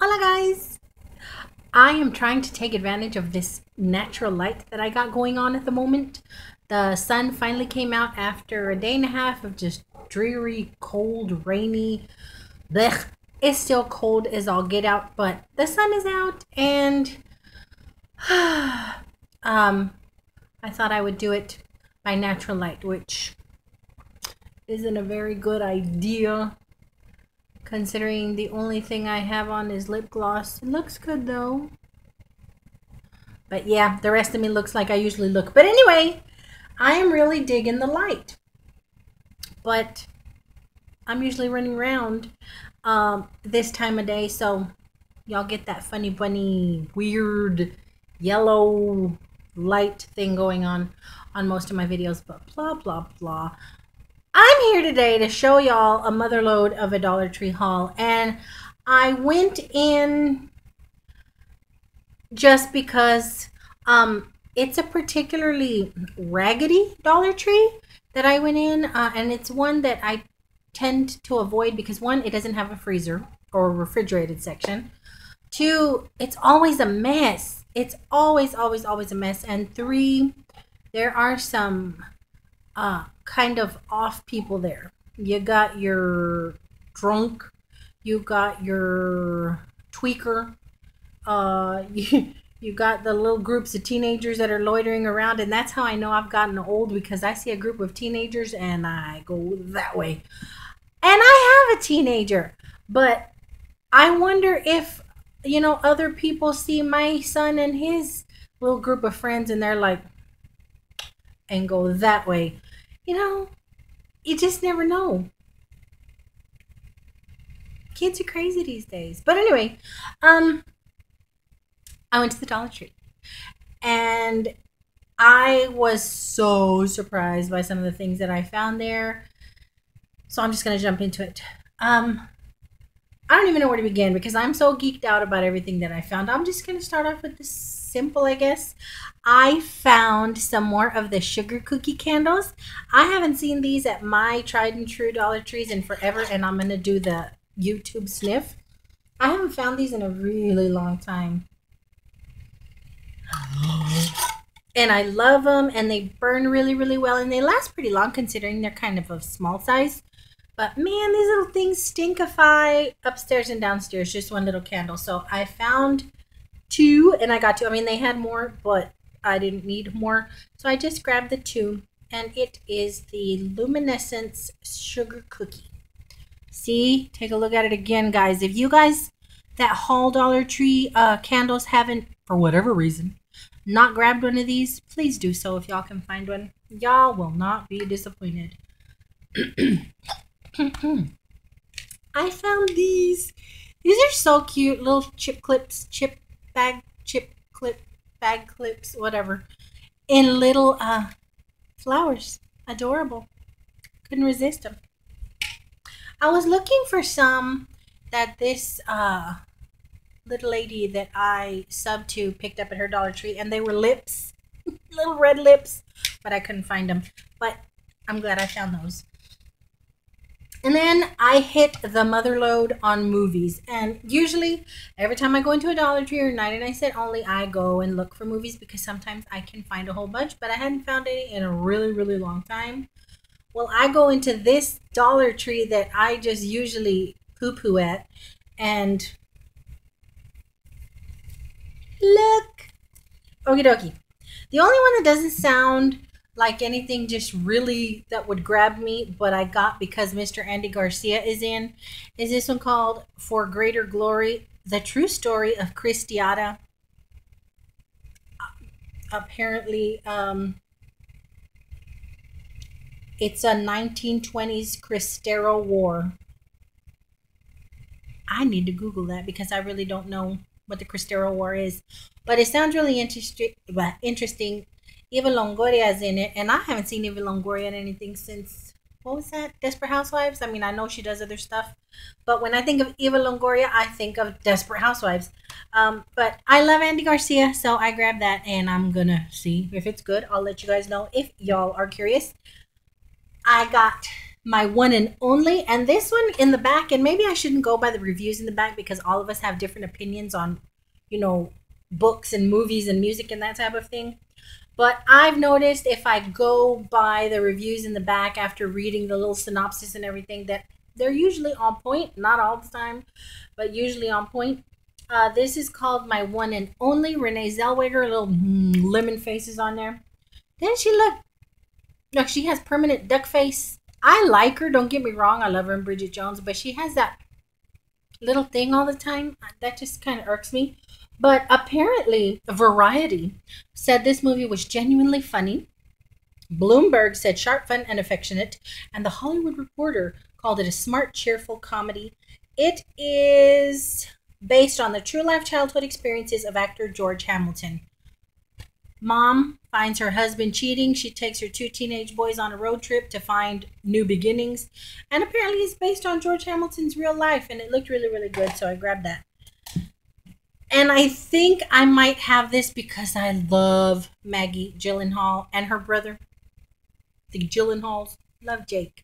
Hola guys! I am trying to take advantage of this natural light that I got going on at the moment. The sun finally came out after a day and a half of just dreary, cold, rainy. Blech. It's still cold as all get out, but the sun is out and I thought I would do it by natural light, which isn't a very good idea considering the only thing I have on is lip gloss. It looks good though. But yeah, the rest of me looks like I usually look. But anyway, I am really digging the light. But I'm usually running around this time of day, so y'all get that funny bunny weird yellow light thing going on most of my videos. But blah blah blah. I'm here today to show y'all a motherload of a Dollar Tree haul, and I went in just because it's a particularly raggedy Dollar Tree that I went in, and it's one that I tend to avoid because one, it doesn't have a freezer or refrigerated section. Two, it's always a mess. It's always a mess. And three, there are some kind of off people there. You got your drunk, you got your tweaker, you got the little groups of teenagers that are loitering around, and that's how I know I've gotten old, because I see a group of teenagers and I go that way. And I have a teenager, but I wonder if, other people see my son and his little group of friends and they're like, and go that way. You just never know. Kids are crazy these days. But anyway, I went to the Dollar Tree and I was so surprised by some of the things that I found there. So I'm just going to jump into it. I don't even know where to begin because I'm so geeked out about everything that I found. I'm just going to start off with this simple, I guess. I found some more of the sugar cookie candles. I haven't seen these at my tried and true Dollar Trees in forever, and I'm going to do the YouTube sniff. I haven't found these in a really long time. And I love them, and they burn really, really well, and they last pretty long considering they're kind of a small size. But man, these little things stinkify upstairs and downstairs, just one little candle. So I found two, and I got two. I mean, they had more, but I didn't need more. So I just grabbed the two, and it is the Luminescence Sugar Cookie. See? Take a look at it again, guys. If you guys that haul Dollar Tree candles haven't, for whatever reason, not grabbed one of these, please do so if y'all can find one. Y'all will not be disappointed. I found these. These are so cute. Little chip bag clips, whatever. In little flowers. Adorable. Couldn't resist them. I was looking for some that this little lady that I subbed to picked up at her Dollar Tree, and they were lips. Little red lips. But I couldn't find them. But I'm glad I found those. And then I hit the motherload on movies. And usually, every time I go into a Dollar Tree or 99-cent only, I go and look for movies because sometimes I can find a whole bunch, but I hadn't found any in a really, really long time. Well, I go into this Dollar Tree that I just usually poo-poo at, and look! Okie dokie. The only one that doesn't sound like anything just really that would grab me, but I got because Mr. Andy Garcia is this one called For Greater Glory, The True Story of Christiana. Apparently, it's a 1920s Cristero War. I need to Google that because I really don't know what the Cristero War is, but it sounds really interesting. Eva Longoria is in it, and I haven't seen Eva Longoria in anything since, what was that? Desperate Housewives? I mean, I know she does other stuff, but when I think of Eva Longoria, I think of Desperate Housewives. But I love Andy Garcia, so I grabbed that, and I'm gonna see if it's good. I'll let you guys know if y'all are curious. I got My one and only. And this one in the back, and maybe I shouldn't go by the reviews in the back because all of us have different opinions on, you know, books and movies and music and that type of thing. But I've noticed if I go by the reviews in the back after reading the little synopsis and everything, that they're usually on point. Not all the time, but usually on point. This is called My One and Only. Renee Zellweger, little lemon faces on there. Then she look, she has permanent duck face. I like her, don't get me wrong. I love her in Bridget Jones, but she has that little thing all the time. That just kind of irks me. But apparently, Variety said this movie was genuinely funny. Bloomberg said sharp, fun, and affectionate. And The Hollywood Reporter called it a smart, cheerful comedy. It is based on the true life childhood experiences of actor George Hamilton. Mom finds her husband cheating. She takes her two teenage boys on a road trip to find new beginnings. And apparently, it's based on George Hamilton's real life. And it looked really, really good. So I grabbed that. And I think I might have this because I love Maggie Gyllenhaal and her brother, the Gyllenhaals. Love Jake.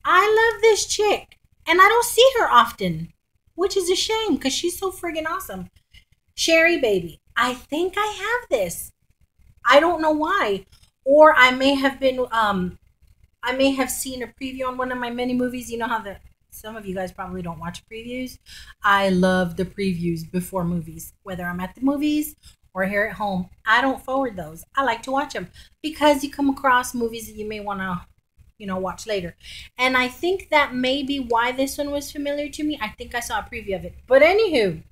I love this chick. And I don't see her often, which is a shame because she's so friggin' awesome. Sherry Baby. I think I have this. I don't know why. Or I may have seen a preview on one of my mini movies. You know how some of you guys probably don't watch previews. I love the previews before movies, whether I'm at the movies or here at home. I don't forward those. I like to watch them because you come across movies that you may want to, watch later. And I think that may be why this one was familiar to me. I think I saw a preview of it. But anywho,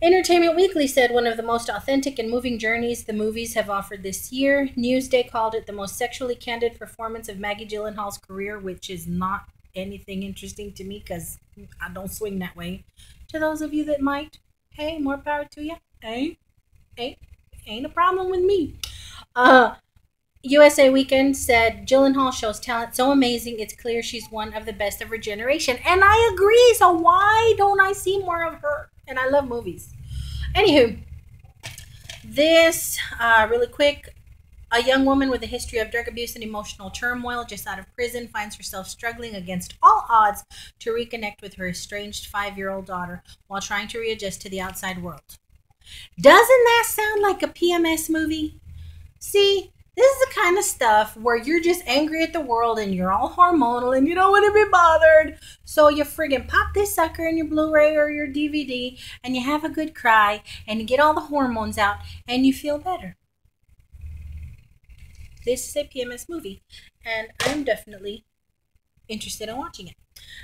Entertainment Weekly said one of the most authentic and moving journeys the movies have offered this year. Newsday called it the most sexually candid performance of Maggie Gyllenhaal's career, which is not anything interesting to me because I don't swing that way. To those of you that might, hey, more power to you. Hey, ain't a problem with me. USA Weekend said Gyllenhaal shows talent so amazing, it's clear she's one of the best of her generation. And I agree. So why don't I see more of her? And I love movies. Anywho, this really quick. A young woman with a history of drug abuse and emotional turmoil just out of prison finds herself struggling against all odds to reconnect with her estranged 5-year-old daughter while trying to readjust to the outside world. Doesn't that sound like a PMS movie? See, this is the kind of stuff where you're just angry at the world and you're all hormonal and you don't want to be bothered. So you friggin' pop this sucker in your Blu-ray or your DVD and you have a good cry and you get all the hormones out and you feel better. This is a PMS movie, and I'm definitely interested in watching it.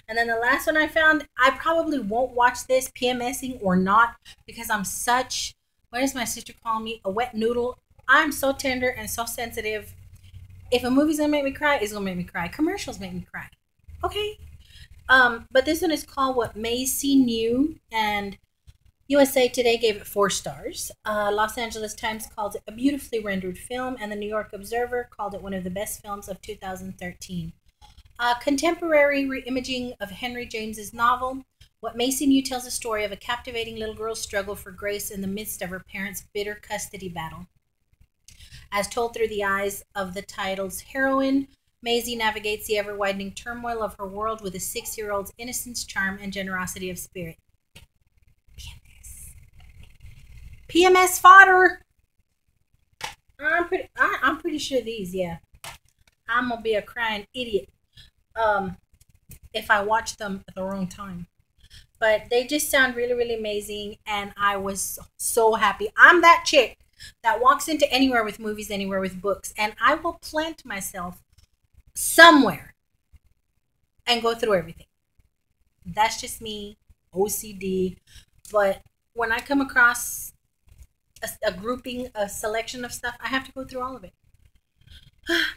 And then the last one I found, I probably won't watch this, PMSing or not, because I'm such, what does my sister call me? A wet noodle. I'm so tender and so sensitive. If a movie's gonna make me cry, it's gonna make me cry. Commercials make me cry. Okay? But this one is called What Macy Knew, and USA Today gave it 4 stars. Los Angeles Times called it a beautifully rendered film, and the New York Observer called it one of the best films of 2013. Contemporary reimaging of Henry James's novel, What Macy Knew tells the story of a captivating little girl's struggle for grace in the midst of her parents' bitter custody battle. As told through the eyes of the title's heroine, Maisie navigates the ever-widening turmoil of her world with a 6-year-old's innocence, charm, and generosity of spirit. PMS fodder. I'm pretty sure these, yeah. I'm gonna be a crying idiot if I watch them at the wrong time. But they just sound really, really amazing, and I was so happy. I'm that chick that walks into anywhere with movies, anywhere with books, and I will plant myself somewhere and go through everything. That's just me, OCD. But when I come across a grouping, a selection of stuff, I have to go through all of it.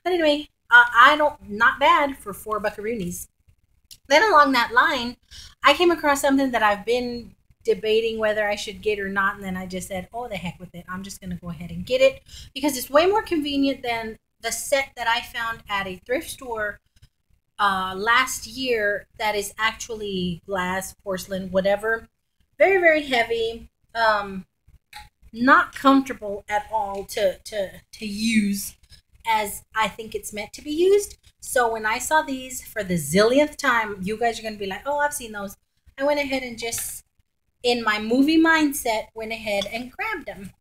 But anyway, not bad for 4 buckaroonies. Then along that line, I came across something that I've been debating whether I should get or not, and then I just said, oh, the heck with it. I'm just going to go ahead and get it because it's way more convenient than the set that I found at a thrift store last year that is actually glass, porcelain, whatever. Very, very heavy. Not comfortable at all to use. as I think it's meant to be used. So when I saw these for the zillionth time, you guys are going to be like, oh, I've seen those. I went ahead and just, in my movie mindset, went ahead and grabbed them.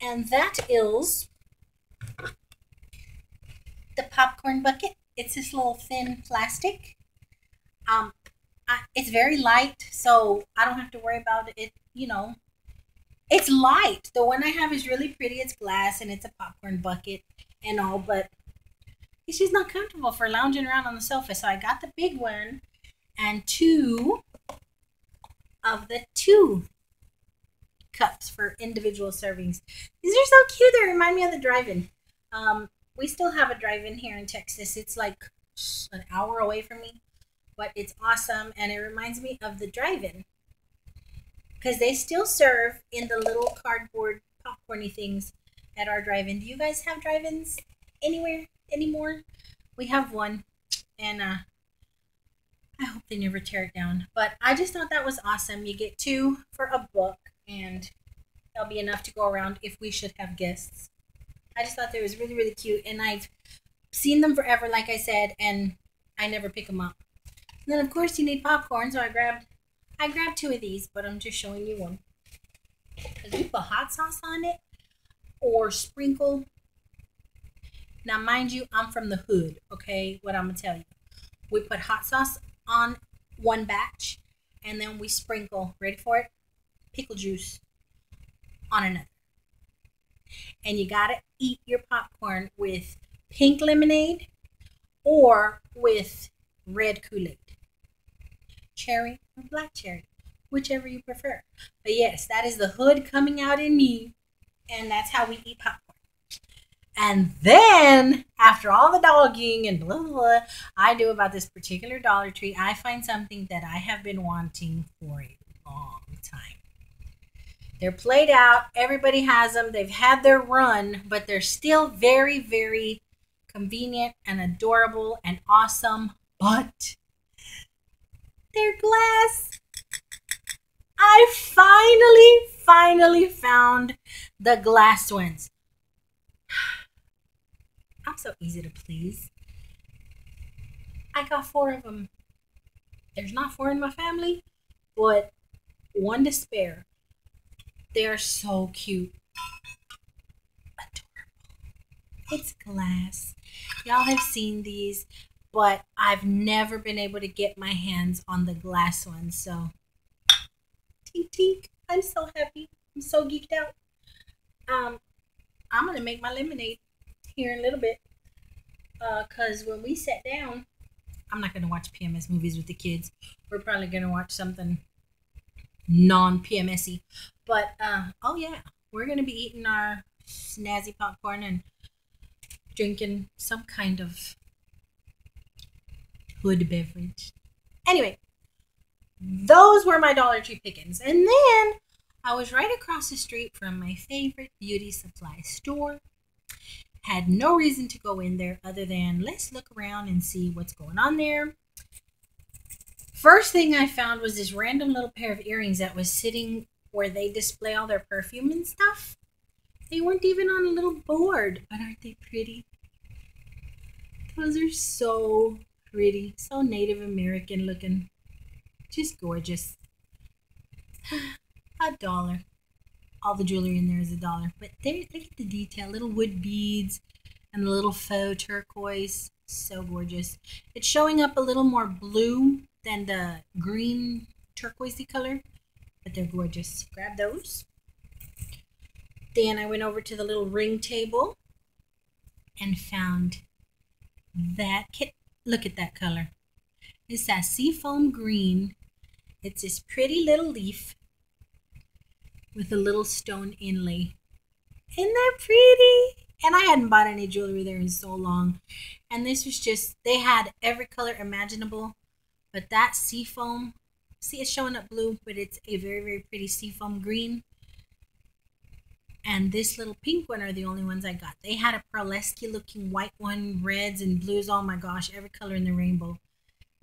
And that is the popcorn bucket. It's this little thin plastic. Um, it's very light, so I don't have to worry about it. It's light. The one I have is really pretty. It's glass and it's a popcorn bucket and all, but it's just not comfortable for lounging around on the sofa. So I got the big one and two of the 2 cups for individual servings. These are so cute. They remind me of the drive-in. We still have a drive-in here in Texas. It's like an hour away from me, but it's awesome, and it reminds me of the drive-in because they still serve in the little cardboard popcorny things at our drive-in. Do you guys have drive-ins anywhere anymore? We have one, and I hope they never tear it down. But I just thought that was awesome. You get 2 for a book, and that'll be enough to go around if we should have guests. I just thought they was really, really cute, and I've seen them forever, like I said, and I never pick them up. And then, of course, you need popcorn, so I grabbed 2 of these, but I'm just showing you one. Because we put hot sauce on it or sprinkle. Now, mind you, I'm from the hood, okay? What I'm going to tell you. We put hot sauce on one batch, and then we sprinkle, ready for it? Pickle juice on another. And you got to eat your popcorn with pink lemonade or with red Kool-Aid. Cherry or black cherry, whichever you prefer. But yes, that is the hood coming out in me, and that's how we eat popcorn. And then, after all the dogging and blah, blah, blah, I do about this particular Dollar Tree, I find something that I have been wanting for a long time. They're played out. Everybody has them. They've had their run, but they're still very, very convenient and adorable and awesome. But they're glass. I finally found the glass ones. I'm so easy to please. I got 4 of them. There's not 4 in my family, but 1 to spare. They are so cute. Adorable. It's glass. Y'all have seen these, but I've never been able to get my hands on the glass ones. So, tink tink. I'm so happy. I'm so geeked out. I'm gonna make my lemonade here in a little bit. Cause when we sat down, I'm not gonna watch PMS movies with the kids. We're probably gonna watch something non-PMSy. But oh yeah, we're gonna be eating our snazzy popcorn and drinking some kind of hood beverage. Anyway, those were my Dollar Tree pickings. And then I was right across the street from my favorite beauty supply store. Had no reason to go in there other than let's look around and see what's going on there. First thing I found was this random little pair of earrings that was sitting where they display all their perfume and stuff. They weren't even on a little board, but aren't they pretty? Those are so pretty, so Native American looking, just gorgeous. $1. All the jewelry in there is $1, but they get the detail, little wood beads and the little faux turquoise, so gorgeous. It's showing up a little more blue than the green turquoisey color, but they're gorgeous. Grab those. Then I went over to the little ring table and found that kit. Look at that color. It's that seafoam green. It's this pretty little leaf with a little stone inlay. Isn't that pretty? And I hadn't bought any jewelry there in so long. And this was just, they had every color imaginable. But that seafoam, see, it's showing up blue, but it's a very, very pretty seafoam green. And this little pink one are the only ones I got. They had a pearlesque looking white one, reds and blues. Oh my gosh, every color in the rainbow.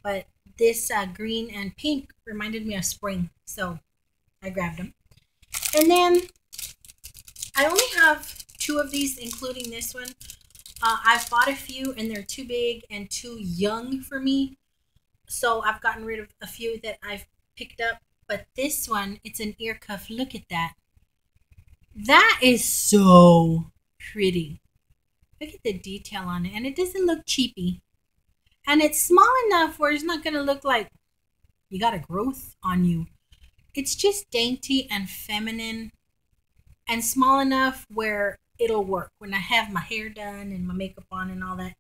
But this green and pink reminded me of spring. So I grabbed them. And then I only have 2 of these, including this one. I've bought a few and they're too big and too young for me. So I've gotten rid of a few that I've picked up. But this one, it's an ear cuff. Look at that. That is so pretty. Look at the detail on it. And it doesn't look cheapy. And it's small enough where it's not going to look like you got a growth on you. It's just dainty and feminine and small enough where it'll work when I have my hair done and my makeup on and all that.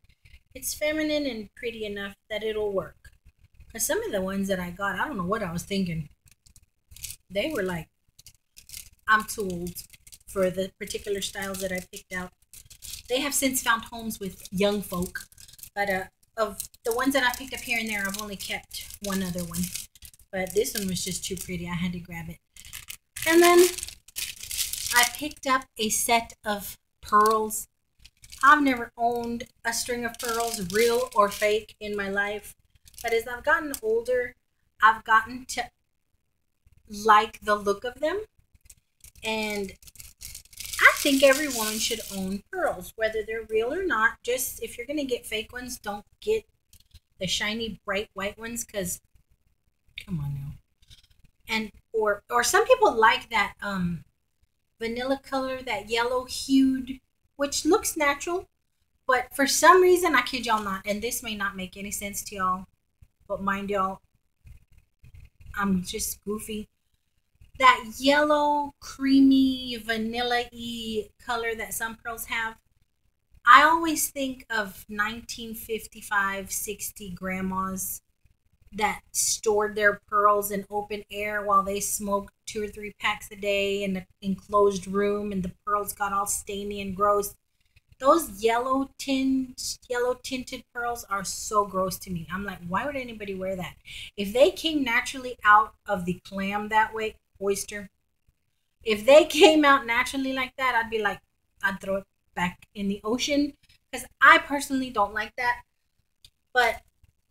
It's feminine and pretty enough that it'll work. Because some of the ones that I got, I don't know what I was thinking. They were like, I'm too old for the particular styles that I picked out. They have since found homes with young folk, but of the ones that I picked up here and there, I've only kept one other one. But this one was just too pretty. I had to grab it. And then I picked up a set of pearls. I've never owned a string of pearls, real or fake, in my life. But as I've gotten older, I've gotten to like the look of them. And I think every woman should own pearls, whether they're real or not. Just if you're going to get fake ones, don't get the shiny, bright white ones because, come on now. And or some people like that vanilla color, that yellow hued, which looks natural, but for some reason, I kid y'all not, and this may not make any sense to y'all, but mind y'all, I'm just goofy. That yellow, creamy, vanilla-y color that some pearls have, I always think of 1955, 60 grandmas that stored their pearls in open air while they smoked 2 or 3 packs a day in an enclosed room and the pearls got all stainy and gross. Those yellow tinted pearls are so gross to me. I'm like, why would anybody wear that? If they came naturally out of the clam that way, oyster, if they came out naturally like that, I'd be like, I'd throw it back in the ocean because I personally don't like that. But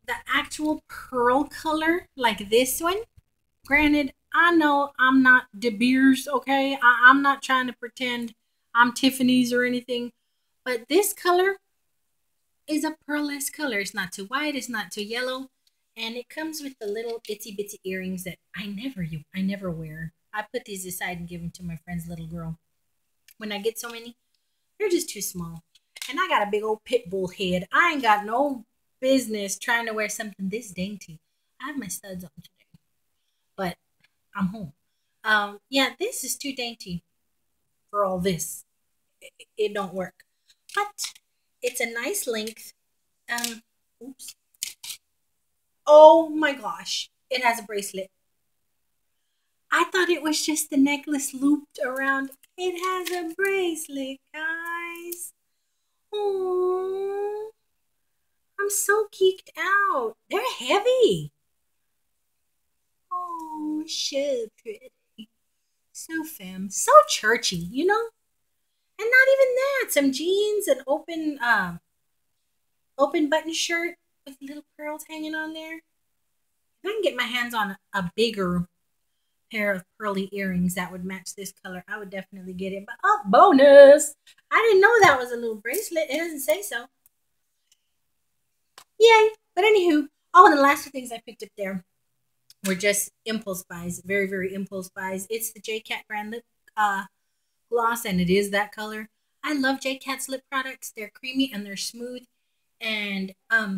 the actual pearl color, like this one, granted, I know I'm not De Beers, okay? I'm not trying to pretend I'm Tiffany's or anything, but this color is a pearlesque color. It's not too white, it's not too yellow, and it comes with the little itsy bitsy earrings that I never wear. I put these aside and give them to my friend's little girl. When I get so many, they're just too small. And I got a big old pit bull head. I ain't got no business trying to wear something this dainty. I have my studs on today, but I'm home. Yeah, this is too dainty for all this. It don't work, but it's a nice length. Um, oops. Oh my gosh, it has a bracelet. I thought it was just the necklace looped around. It has a bracelet, guys. Oh, I'm so geeked out. They're heavy. Oh, so pretty. So femme. So churchy, you know? And not even that. Some jeans, an open button shirt with little pearls hanging on there. If I can get my hands on a bigger pair of pearly earrings that would match this color, I would definitely get it. But oh, bonus! I didn't know that was a little bracelet. It doesn't say so. Yay! But anywho, oh, and the last two things I picked up there were just impulse buys, very, very impulse buys. It's the J Cat brand lip gloss, and it is that color. I love J Cat's lip products. They're creamy and they're smooth, and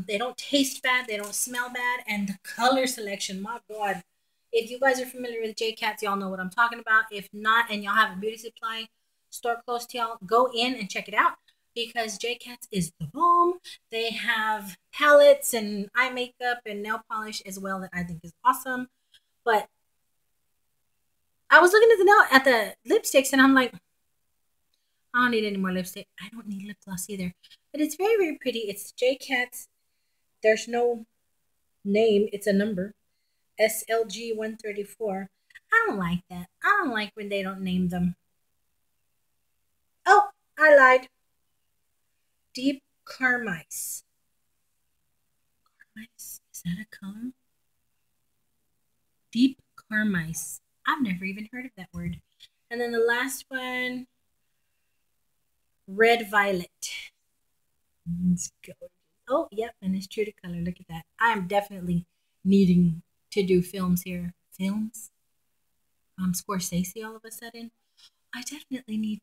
they don't taste bad, they don't smell bad, and the color selection, my God. If you guys are familiar with J Cats, y'all know what I'm talking about. If not, and y'all have a beauty supply store close to y'all, go in and check it out because J Cats is the bomb. They have palettes and eye makeup and nail polish as well that I think is awesome. But I was looking at the lipsticks and I'm like, I don't need any more lipstick. I don't need lip gloss either. But it's very, very pretty. It's J Cats. There's no name, it's a number. SLG 134. I don't like that. I don't like when they don't name them. Oh, I lied. Deep Carmine. Carmine? Is that a color? Deep Carmine. I've never even heard of that word. And then the last one, Red Violet. It's gorgeous. Oh, yep, and it's true to color. Look at that. I am definitely needing to do films here. Films? Scorsese all of a sudden. I definitely need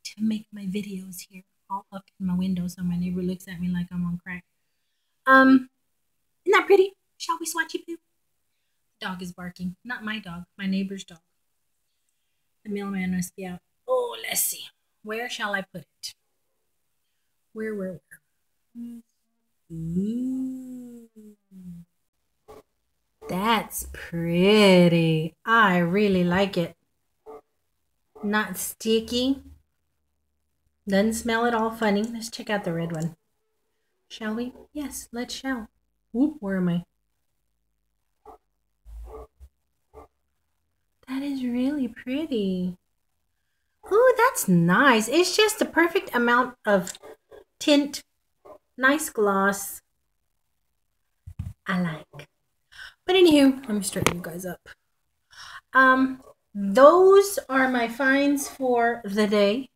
to make my videos here all up in my window so my neighbor looks at me like I'm on crack. Isn't that pretty? Shall we swatchy poo? Dog is barking. Not my dog, my neighbor's dog. The mailman must be out. Oh, let's see. Where shall I put it? Where? Ooh. That's pretty. I really like it. Not sticky. Doesn't smell at all funny. Let's check out the red one. Shall we? Yes, let's shall. Whoop, where am I? That is really pretty. Ooh, that's nice. It's just the perfect amount of tint. Nice gloss. I like. But anywho, let me straighten you guys up. Those are my finds for the day.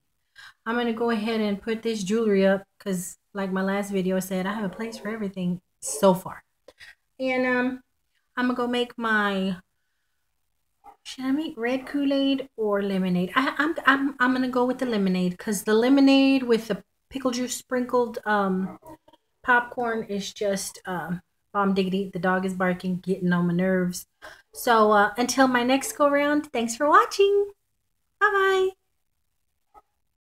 I'm gonna go ahead and put this jewelry up because, like my last video said, I have a place for everything so far. And I'm gonna go make my. Should I make red Kool-Aid or lemonade? I'm gonna go with the lemonade because the lemonade with the pickle juice sprinkled popcorn is just bomb diggity. The dog is barking, getting on my nerves. So until my next go round, thanks for watching. Bye bye.